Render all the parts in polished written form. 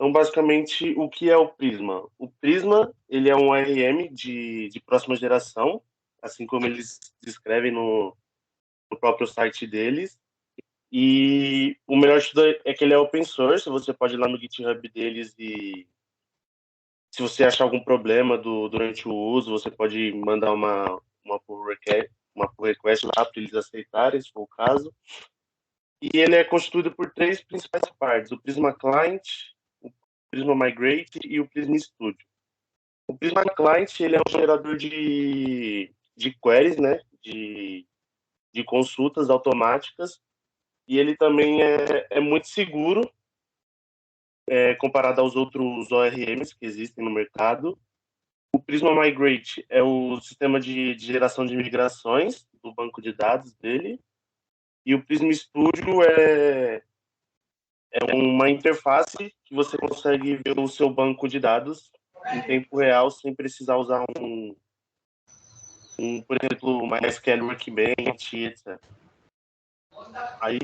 Então, basicamente, o que é o Prisma? O Prisma, ele é um ORM de próxima geração, assim como eles descrevem no próprio site deles. E o melhor de tudo é que ele é open source, você pode ir lá no GitHub deles e se você achar algum problema durante o uso, você pode mandar uma pull request lá para eles aceitarem, se for o caso. E ele é constituído por três principais partes: o Prisma Client, o Prisma Migrate e o Prisma Studio. O Prisma Client ele é um gerador de queries, né, de consultas automáticas, e ele também é muito seguro comparado aos outros ORMs que existem no mercado. O Prisma Migrate é o sistema de geração de migrações do banco de dados dele. E o Prisma Studio é uma interface que você consegue ver o seu banco de dados em tempo real sem precisar usar por exemplo, MySQL Workbench, etc. Aí,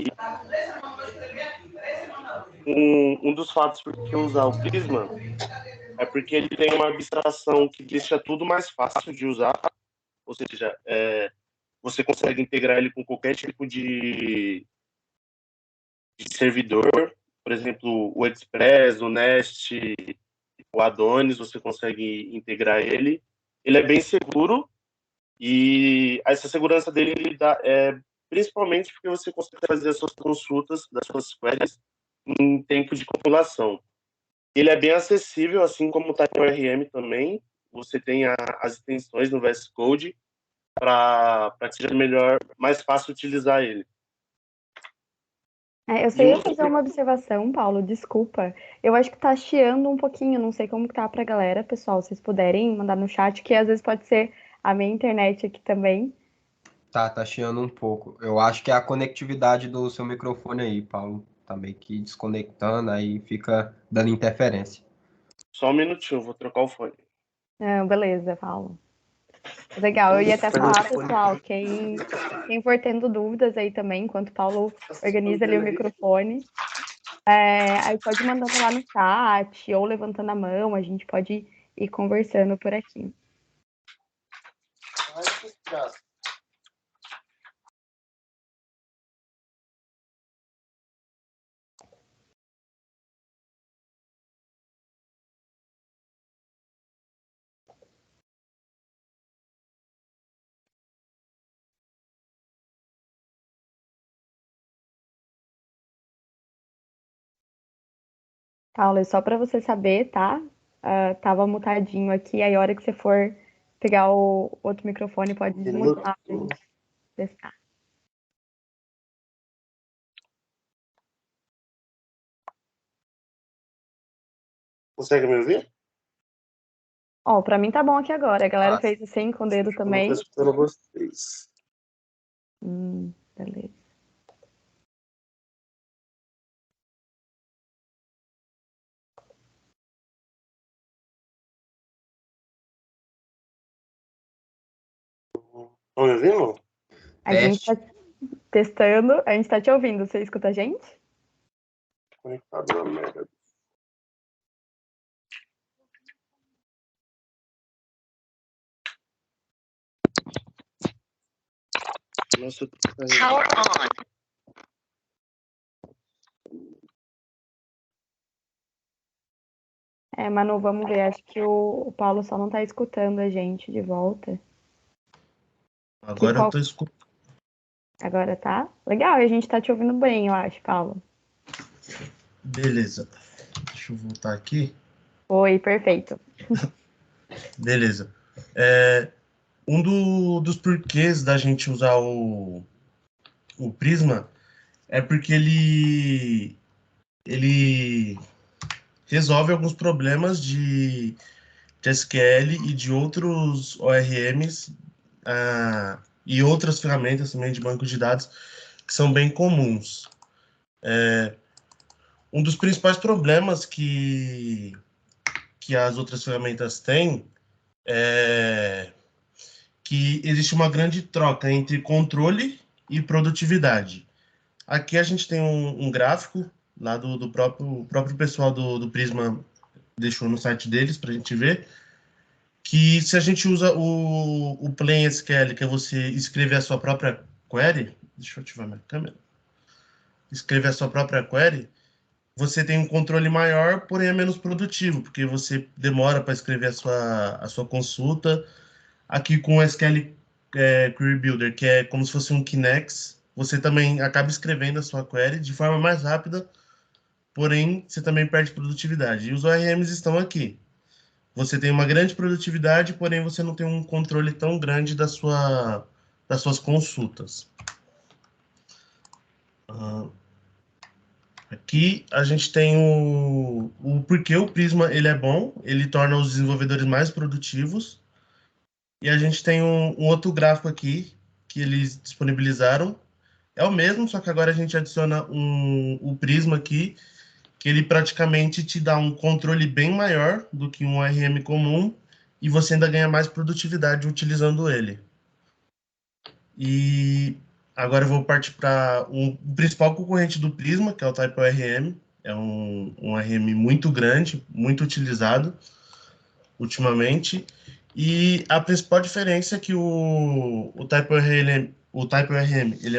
um dos fatos por que usar o Prisma é porque ele tem uma abstração que deixa tudo mais fácil de usar, ou seja, você consegue integrar ele com qualquer tipo de servidor, por exemplo, o Express, o Nest, o Adonis, você consegue integrar ele. Ele é bem seguro e essa segurança dele principalmente porque você consegue fazer as suas consultas das suas queries em tempo de compilação. Ele é bem acessível, assim como o TinyORM também. Você tem as extensões no VS Code para que seja mais fácil utilizar ele. Eu só ia fazer uma observação, Paulo, desculpa. Eu acho que tá chiando um pouquinho, não sei como que tá pra galera, pessoal, se vocês puderem mandar no chat, que às vezes pode ser a minha internet aqui também. Tá chiando um pouco. Eu acho que é a conectividade do seu microfone aí, Paulo. Tá meio que desconectando, aí fica dando interferência. Só um minutinho, vou trocar o fone. Beleza, Paulo. Legal, eu ia até falar, pessoal, quem for tendo dúvidas aí também, enquanto o Paulo organiza ali o microfone, aí pode mandando lá no chat ou levantando a mão, a gente pode ir conversando por aqui. Paulo, só para você saber, tá? Tava mutadinho aqui, aí a hora que você for pegar o outro microfone, pode desmutar pra gente testar. Consegue me ouvir? Para mim tá bom aqui agora. A galera fez assim com o dedo também. Eu tô escutando vocês. Beleza. Estão me ouvindo? A gente tá testando, a gente tá te ouvindo. Você escuta a gente? Conectado na merda. Nossa, Power on. Manu, vamos ver. Acho que o Paulo só não tá escutando a gente de volta. Agora eu tô escutando. Agora tá? Legal, e a gente tá te ouvindo bem, eu acho, Paulo. Beleza. Deixa eu voltar aqui. Oi, perfeito. Beleza. Dos porquês da gente usar o Prisma é porque ele resolve alguns problemas de SQL e de outros ORMs e outras ferramentas também de banco de dados que são bem comuns. Um dos principais problemas que as outras ferramentas têm é que existe uma grande troca entre controle e produtividade. Aqui a gente tem um gráfico lá do próprio pessoal do Prisma deixou no site deles para a gente ver, que se a gente usa o Plain SQL, que é você escrever a sua própria query, deixa eu ativar minha câmera, escrever a sua própria query, você tem um controle maior, porém é menos produtivo, porque você demora para escrever a sua consulta. Aqui com o SQL Query Builder, que é como se fosse um Kinex, você também acaba escrevendo a sua query de forma mais rápida, porém você também perde produtividade. E os ORMs estão aqui. Você tem uma grande produtividade, porém você não tem um controle tão grande das suas consultas. Aqui a gente tem o porquê o Prisma ele é bom, ele torna os desenvolvedores mais produtivos. E a gente tem um outro gráfico aqui que eles disponibilizaram. É o mesmo, só que agora a gente adiciona o Prisma aqui, que ele praticamente te dá um controle bem maior do que um ORM comum e você ainda ganha mais produtividade utilizando ele. E agora eu vou partir para o principal concorrente do Prisma, que é o Type ORM. É um ORM muito grande, muito utilizado ultimamente. E a principal diferença é que o Type ORM ele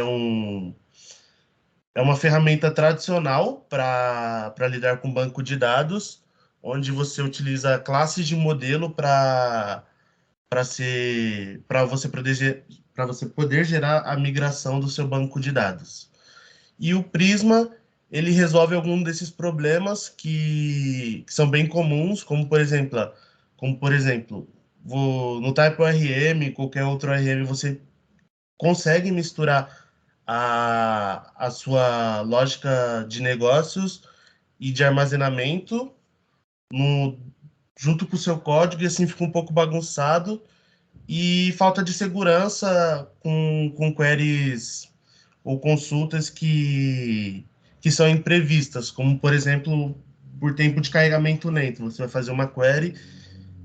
é uma ferramenta tradicional para lidar com banco de dados, onde você utiliza classes de modelo para você poder gerar a migração do seu banco de dados. E o Prisma ele resolve algum desses problemas que são bem comuns, como por exemplo, no Type ORM, qualquer outro ORM, você consegue misturar a sua lógica de negócios e de armazenamento junto com o seu código, e assim fica um pouco bagunçado, e falta de segurança com queries ou consultas que são imprevistas, como, por exemplo, por tempo de carregamento lento. Você vai fazer uma query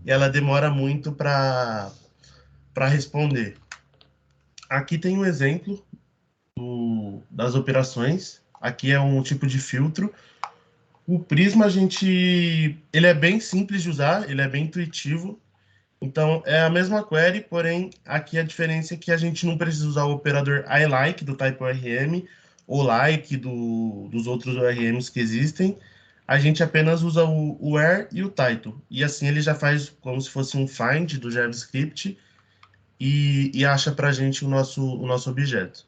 e ela demora muito para responder. Aqui tem um exemplo das operações. Aqui é um tipo de filtro. O Prisma, ele é bem simples de usar, ele é bem intuitivo. Então, é a mesma query, porém, aqui a diferença é que a gente não precisa usar o operador iLike do Type ORM ou like dos outros ORMs que existem. A gente apenas usa o where e o title. E assim ele já faz como se fosse um find do JavaScript e acha para a gente o nosso objeto.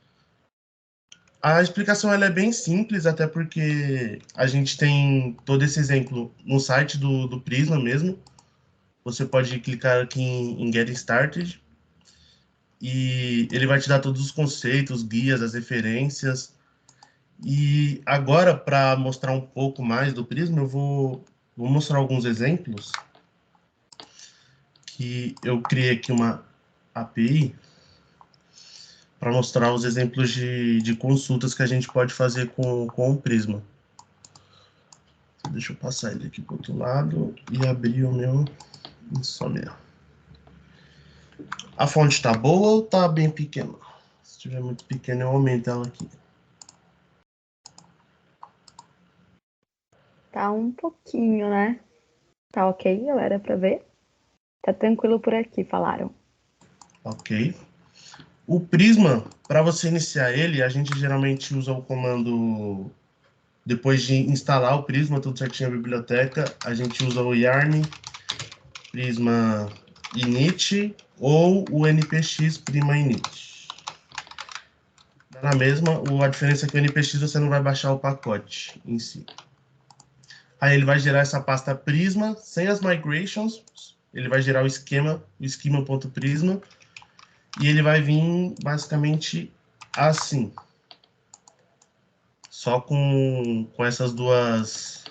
A explicação ela é bem simples, até porque a gente tem todo esse exemplo no site do Prisma mesmo. Você pode clicar aqui em Getting Started e ele vai te dar todos os conceitos, guias, as referências. E agora, para mostrar um pouco mais do Prisma, eu vou mostrar alguns exemplos que eu criei aqui uma API para mostrar os exemplos de consultas que a gente pode fazer com o Prisma. Deixa eu passar ele aqui para o outro lado e abrir o meu Insomnia. A fonte está boa ou está bem pequena? Se estiver muito pequena, eu aumento ela aqui. Tá um pouquinho, né? Tá ok, galera, para ver? Tá tranquilo por aqui, falaram. Ok. O Prisma, para você iniciar ele, a gente geralmente usa o comando, depois de instalar o Prisma, tudo certinho na biblioteca, a gente usa o yarn prisma init ou o npx prima init. Na mesma, a diferença é que o npx você não vai baixar o pacote em si. Aí ele vai gerar essa pasta Prisma, sem as migrations, ele vai gerar o schema.prisma, e ele vai vir basicamente assim. Só com essas duas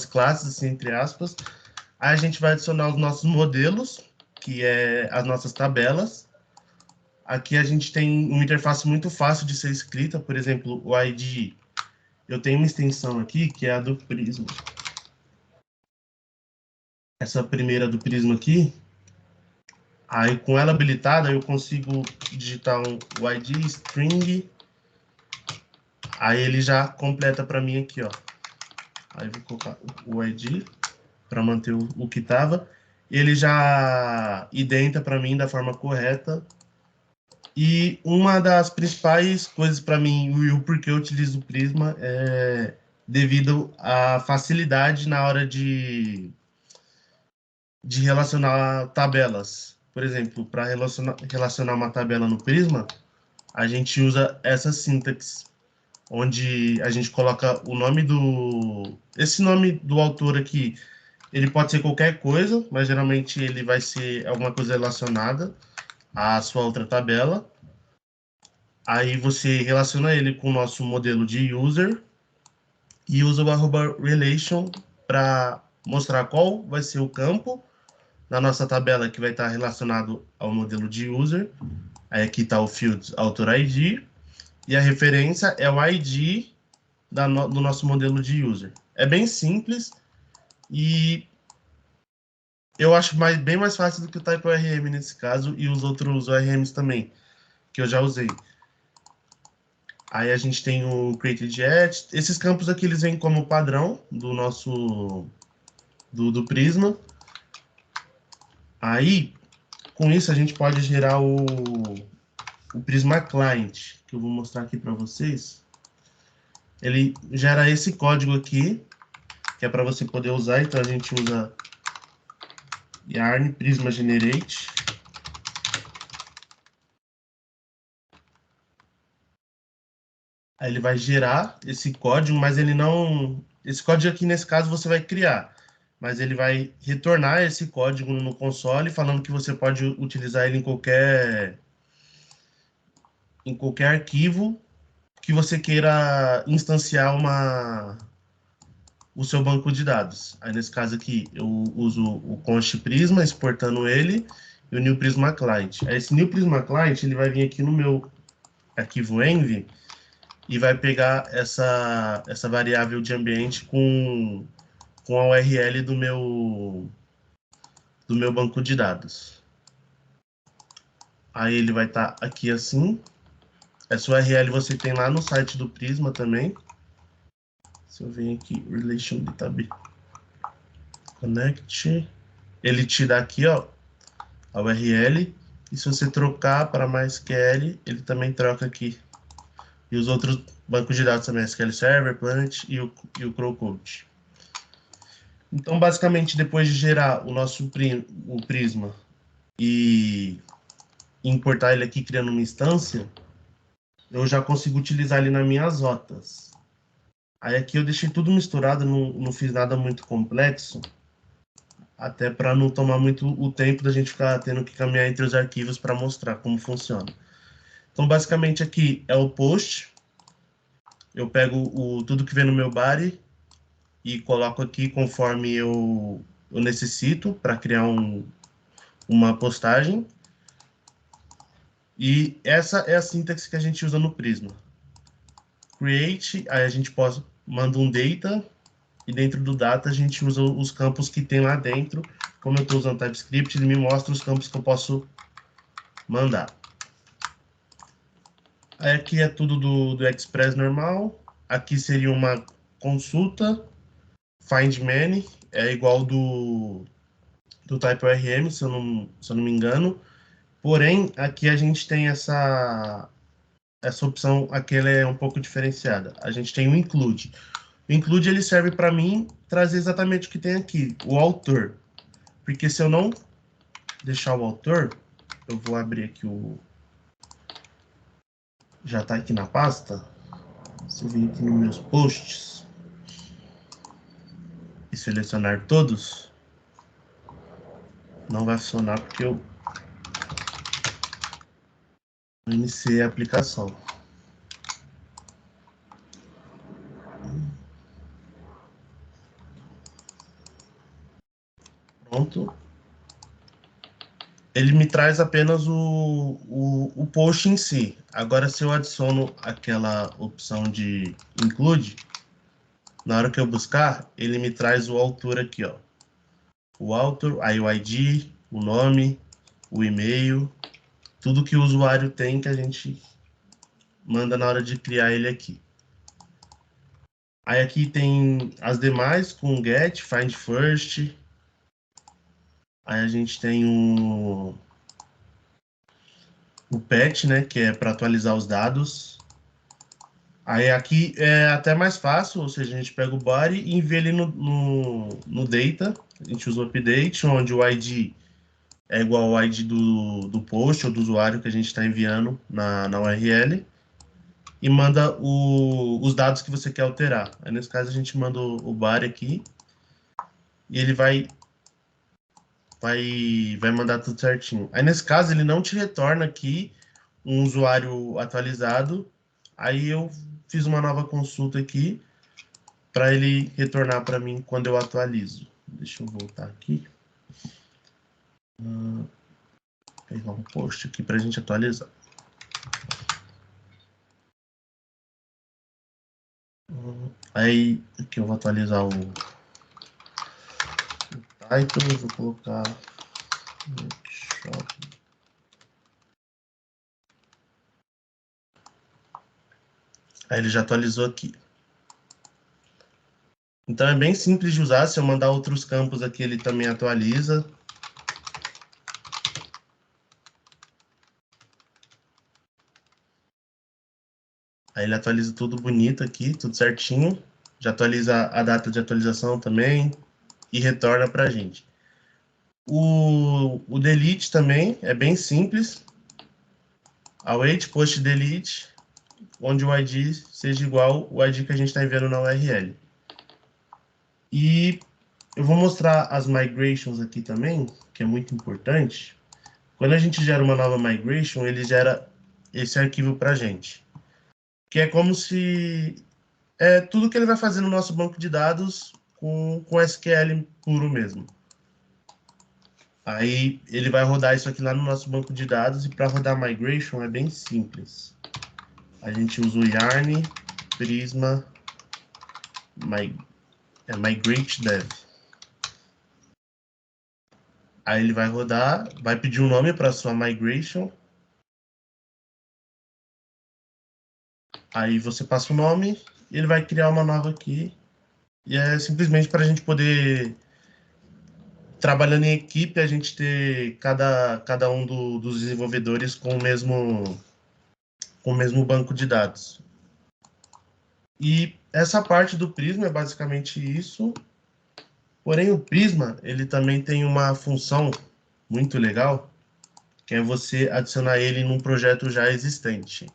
classes, assim, entre aspas. Aí a gente vai adicionar os nossos modelos, que é as nossas tabelas. Aqui a gente tem uma interface muito fácil de ser escrita, por exemplo, o ID. Eu tenho uma extensão aqui, que é a do Prisma. Essa primeira do Prisma aqui. Aí com ela habilitada, eu consigo digitar o ID string Aí ele já completa para mim aqui, ó. Aí vou colocar o ID para manter o que estava. Ele já identa para mim da forma correta. E uma das principais coisas para mim, e o porquê eu utilizo o Prisma, é devido à facilidade na hora de relacionar tabelas. Por exemplo, para relacionar uma tabela no Prisma, a gente usa essa sintaxe, onde a gente coloca o nome do... Esse nome do autor aqui, ele pode ser qualquer coisa, mas geralmente ele vai ser alguma coisa relacionada à sua outra tabela. Aí você relaciona ele com o nosso modelo de user e usa o @relation para mostrar qual vai ser o campo na nossa tabela que vai estar relacionado ao modelo de user. Aí aqui está o field author ID e a referência é o ID do nosso modelo de user. É bem simples e eu acho bem mais fácil do que o Type ORM nesse caso e os outros ORMs também, que eu já usei. Aí a gente tem o created@. Esses campos aqui eles vêm como padrão do nosso do Prisma. Aí, com isso, a gente pode gerar o Prisma Client, que eu vou mostrar aqui para vocês. Ele gera esse código aqui, que é para você poder usar. Então a gente usa yarn Prisma Generate. Aí ele vai gerar esse código, mas ele não... Esse código aqui, nesse caso, você vai criar. Mas ele vai retornar esse código no console, falando que você pode utilizar ele em qualquer arquivo que você queira instanciar o seu banco de dados. Aí, nesse caso aqui, eu uso o const Prisma, exportando ele, e o new Prisma Client. Aí, esse new Prisma Client, ele vai vir aqui no meu arquivo env, e vai pegar essa variável de ambiente com a URL do meu banco de dados. Aí ele vai estar aqui assim. Essa URL você tem lá no site do Prisma também. Se eu venho aqui, relation database connect, ele te dá aqui, ó, a URL. E se você trocar para MySQL, ele também troca aqui. E os outros bancos de dados também, SQL Server, Planet e o Crowcode. Então, basicamente, depois de gerar o Prisma e importar ele aqui criando uma instância, eu já consigo utilizar ele nas minhas rotas. Aí aqui eu deixei tudo misturado, não fiz nada muito complexo, até para não tomar muito o tempo da gente ficar tendo que caminhar entre os arquivos para mostrar como funciona. Então, basicamente, aqui é o post. Eu pego tudo que vem no meu body e coloco aqui conforme eu necessito para criar uma postagem. E essa é a sintaxe que a gente usa no Prisma. Create, aí a gente manda um data, e dentro do data a gente usa os campos que tem lá dentro. Como eu estou usando TypeScript, ele me mostra os campos que eu posso mandar. Aí aqui é tudo do Express normal. Aqui seria uma consulta. Find Many é igual do Type ORM, se eu não me engano. Porém, aqui a gente tem essa opção, aqui ela é um pouco diferenciada. A gente tem o Include. O Include ele serve para mim trazer exatamente o que tem aqui, o autor. Porque se eu não deixar o autor, eu vou abrir aqui já está aqui na pasta. Se eu vir aqui nos meus posts e selecionar todos, não vai funcionar porque eu iniciei a aplicação. Pronto. Ele me traz apenas o post em si. Agora, se eu adiciono aquela opção de include, na hora que eu buscar, ele me traz o autor aqui, ó. O author, aí o ID, o nome, o e-mail, tudo que o usuário tem que a gente manda na hora de criar ele aqui. Aí aqui tem as demais com get, find first. Aí a gente tem o patch, né, que é para atualizar os dados. Aí aqui é até mais fácil, ou seja, a gente pega o body e envia ele no data. A gente usa o update, onde o ID é igual ao ID do post ou do usuário que a gente está enviando na URL. E manda os dados que você quer alterar. Aí, nesse caso, a gente manda o body aqui. E ele vai mandar tudo certinho. Aí, nesse caso, ele não te retorna aqui um usuário atualizado. Aí eu fiz uma nova consulta aqui para ele retornar para mim quando eu atualizo. Deixa eu voltar aqui. Pegar um post aqui para a gente atualizar. Aí, aqui eu vou atualizar o title, vou colocar workshop. Aí ele já atualizou aqui. Então é bem simples de usar. Se eu mandar outros campos aqui, ele também atualiza. Aí ele atualiza tudo bonito aqui, tudo certinho. Já atualiza a data de atualização também e retorna para a gente. O delete também é bem simples. Await post delete, onde o ID seja igual ao ID que a gente está enviando na URL. E eu vou mostrar as migrations aqui também, que é muito importante. Quando a gente gera uma nova migration, ele gera esse arquivo para a gente. Que é como se... É tudo que ele vai fazer no nosso banco de dados com SQL puro mesmo. Aí ele vai rodar isso aqui lá no nosso banco de dados, e para rodar migration é bem simples. A gente usa o yarn prisma migrate dev. Aí ele vai rodar, vai pedir um nome para sua migration. Aí você passa o nome e ele vai criar uma nova aqui. E é simplesmente para a gente poder, trabalhando em equipe, a gente ter cada um dos desenvolvedores com o mesmo banco de dados. E essa parte do Prisma é basicamente isso. Porém, o Prisma, ele também tem uma função muito legal, que é você adicionar ele num projeto já existente.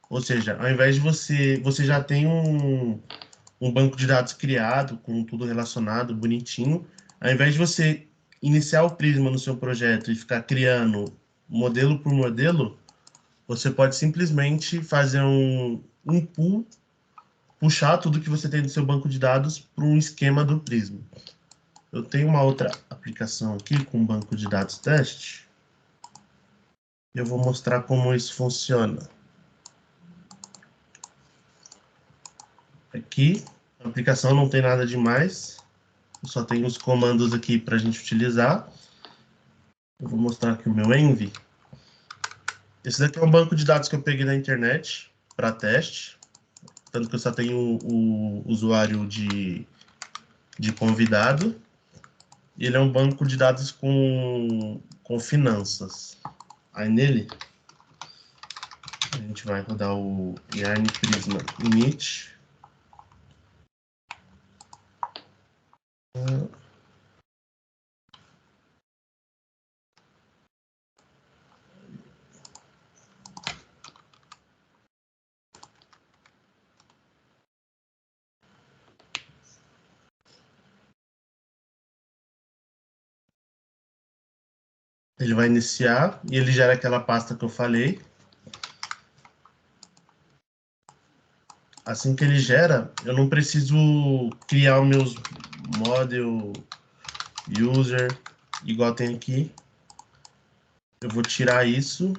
Ou seja, ao invés de você já tem um banco de dados criado, com tudo relacionado, bonitinho, ao invés de você iniciar o Prisma no seu projeto e ficar criando modelo por modelo, você pode simplesmente fazer um pool, puxar tudo que você tem no seu banco de dados para um esquema do Prisma. Eu tenho uma outra aplicação aqui com banco de dados teste. Eu vou mostrar como isso funciona. Aqui, a aplicação não tem nada demais. Eu só tenho os comandos aqui para a gente utilizar. Eu vou mostrar aqui o meu env. Esse daqui é um banco de dados que eu peguei na internet para teste. Tanto que eu só tenho o usuário de convidado. Ele é um banco de dados com finanças. Aí nele, a gente vai rodar o yarn prisma init. Ele vai iniciar e ele gera aquela pasta que eu falei. Assim que ele gera, eu não preciso criar os meus model user igual tem aqui. Eu vou tirar isso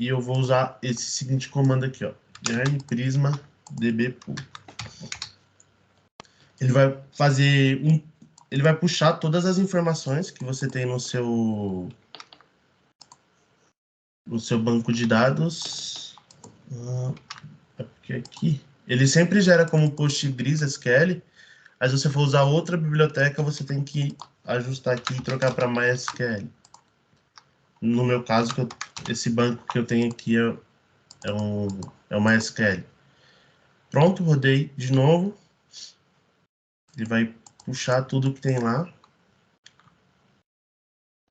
e eu vou usar esse seguinte comando aqui, ó, yarn prisma dbpool. Ele vai fazer ele vai puxar todas as informações que você tem no seu banco de dados. É porque aqui ele sempre gera como PostgreSQL, mas se você for usar outra biblioteca, você tem que ajustar aqui e trocar para MySQL. No meu caso, esse banco que eu tenho aqui é o MySQL. Pronto, rodei de novo. Ele vai puxar tudo que tem lá.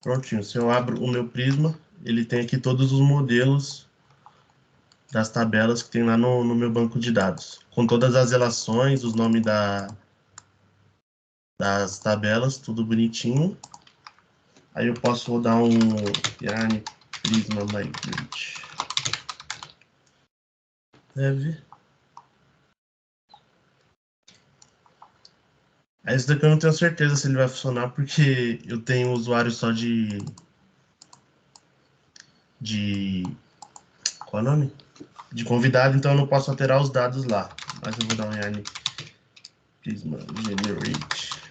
Prontinho. Se eu abro o meu Prisma, ele tem aqui todos os modelos das tabelas que tem lá no meu banco de dados. Com todas as relações, os nomes das tabelas, tudo bonitinho. Aí eu posso rodar um yarn prisma migrate dev. Esse daqui eu não tenho certeza se ele vai funcionar, porque eu tenho usuário só qual é o nome? De convidado, então eu não posso alterar os dados lá. Mas eu vou dar um yarn prisma generate.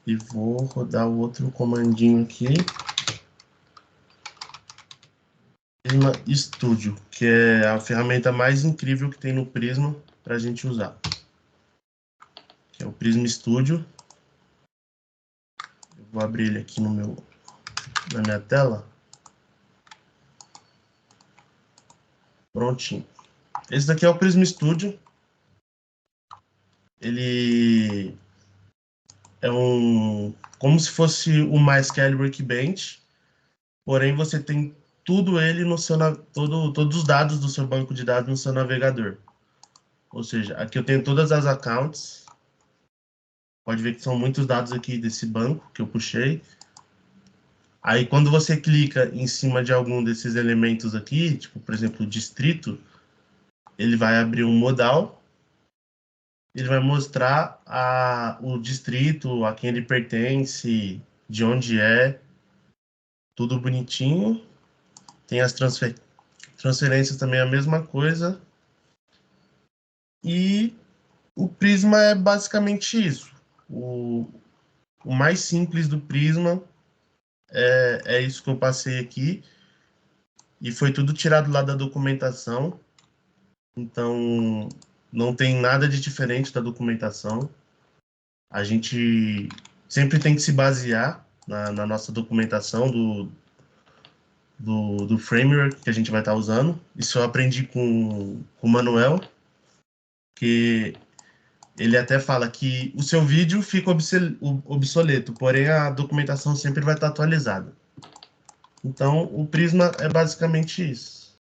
E vou rodar o outro comandinho aqui. Prisma Studio, que é a ferramenta mais incrível que tem no Prisma para a gente usar. Que é o Prisma Studio. Eu vou abrir ele aqui na minha tela. Prontinho. Esse daqui é o Prisma Studio. Ele é como se fosse o MySQL Workbench, porém você tem tudo ele no seu todos os dados do seu banco de dados no seu navegador. Ou seja, aqui eu tenho todas as accounts. Pode ver que são muitos dados aqui desse banco que eu puxei. Aí, quando você clica em cima de algum desses elementos aqui, tipo, por exemplo, o distrito, ele vai abrir um modal. Ele vai mostrar o distrito, a quem ele pertence, de onde é, tudo bonitinho. Tem as transferências também, a mesma coisa. E o Prisma é basicamente isso. O mais simples do Prisma é isso que eu passei aqui. E foi tudo tirado lá da documentação. Então, não tem nada de diferente da documentação. A gente sempre tem que se basear na nossa documentação do framework que a gente vai estar usando. Isso eu aprendi com o Manuel, que ele até fala que o seu vídeo fica obsoleto, porém a documentação sempre vai estar atualizada. Então, o Prisma é basicamente isso.